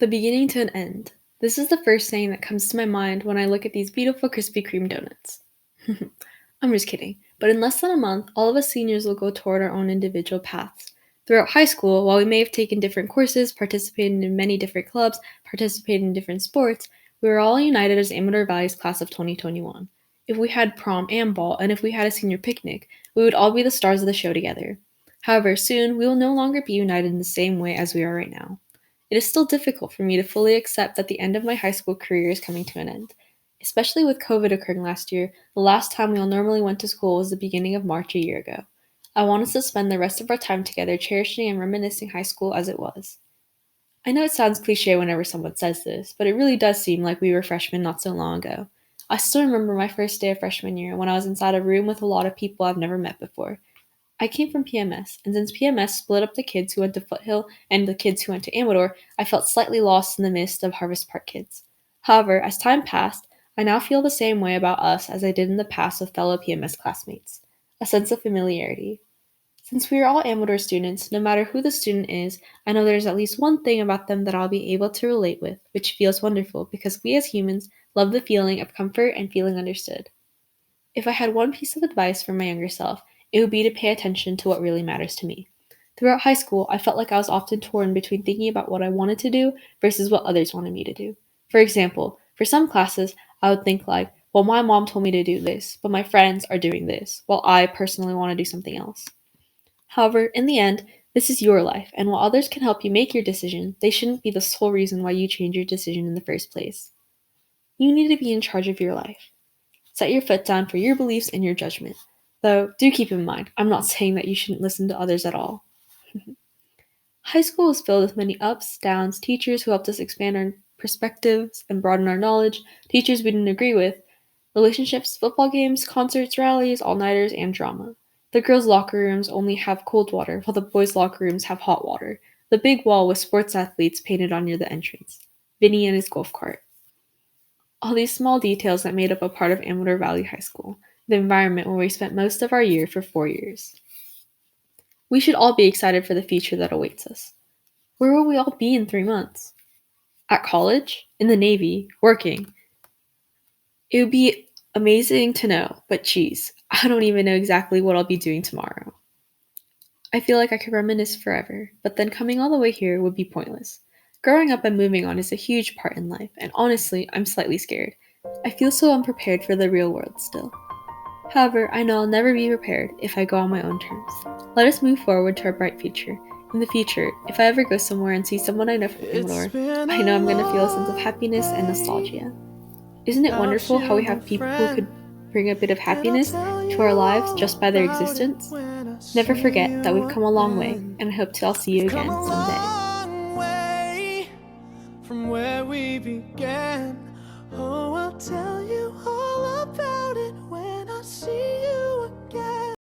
The beginning to an end. This is the first saying that comes to my mind when I look at these beautiful Krispy Kreme donuts. I'm just kidding, but in less than a month, all of us seniors will go toward our own individual paths. Throughout high school, while we may have taken different courses, participated in many different clubs, participated in different sports, we were all united as Amador Valley's class of 2021. If we had prom and ball, and if we had a senior picnic, we would all be the stars of the show together. However, soon we will no longer be united in the same way as we are right now. It is still difficult for me to fully accept that the end of my high school career is coming to an end. Especially with COVID occurring last year, the last time we all normally went to school was the beginning of March a year ago. I want us to spend the rest of our time together cherishing and reminiscing high school as it was. I know it sounds cliche whenever someone says this, but it really does seem like we were freshmen not so long ago. I still remember my first day of freshman year when I was inside a room with a lot of people I've never met before. I came from PMS, and since PMS split up the kids who went to Foothill and the kids who went to Amador, I felt slightly lost in the midst of Harvest Park kids. However, as time passed, I now feel the same way about us as I did in the past with fellow PMS classmates. A sense of familiarity. Since we are all Amador students, no matter who the student is, I know there's at least one thing about them that I'll be able to relate with, which feels wonderful because we as humans love the feeling of comfort and feeling understood. If I had one piece of advice for my younger self, it would be to pay attention to what really matters to me. Throughout high school, I felt like I was often torn between thinking about what I wanted to do versus what others wanted me to do. For example, for some classes, I would think like, well, my mom told me to do this, but my friends are doing this, while I personally want to do something else. However, in the end, this is your life, and while others can help you make your decision, they shouldn't be the sole reason why you change your decision in the first place. You need to be in charge of your life. Set your foot down for your beliefs and your judgment. Though, do keep in mind, I'm not saying that you shouldn't listen to others at all. High school was filled with many ups, downs, teachers who helped us expand our perspectives and broaden our knowledge, teachers we didn't agree with, relationships, football games, concerts, rallies, all-nighters, and drama. The girls' locker rooms only have cold water, while the boys' locker rooms have hot water. The big wall with sports athletes painted on near the entrance. Vinny and his golf cart. All these small details that made up a part of Amador Valley High School, the environment where we spent most of our year for 4 years. We should all be excited for the future that awaits us. Where will we all be in 3 months? At college? In the Navy? Working? It would be amazing to know, but geez, I don't even know exactly what I'll be doing tomorrow. I feel like I could reminisce forever, but then coming all the way here would be pointless. Growing up and moving on is a huge part in life, and honestly, I'm slightly scared. I feel so unprepared for the real world still. However, I know I'll never be prepared if I go on my own terms. Let us move forward to our bright future. In the future, if I ever go somewhere and see someone I know from Amador, I know I'm going to feel a sense of happiness and nostalgia. Isn't it wonderful how we have people who could bring a bit of happiness to our lives just by their existence? Never forget that we've come a long way, and I hope I'll see you again someday. From where we began, oh, I'll tell you.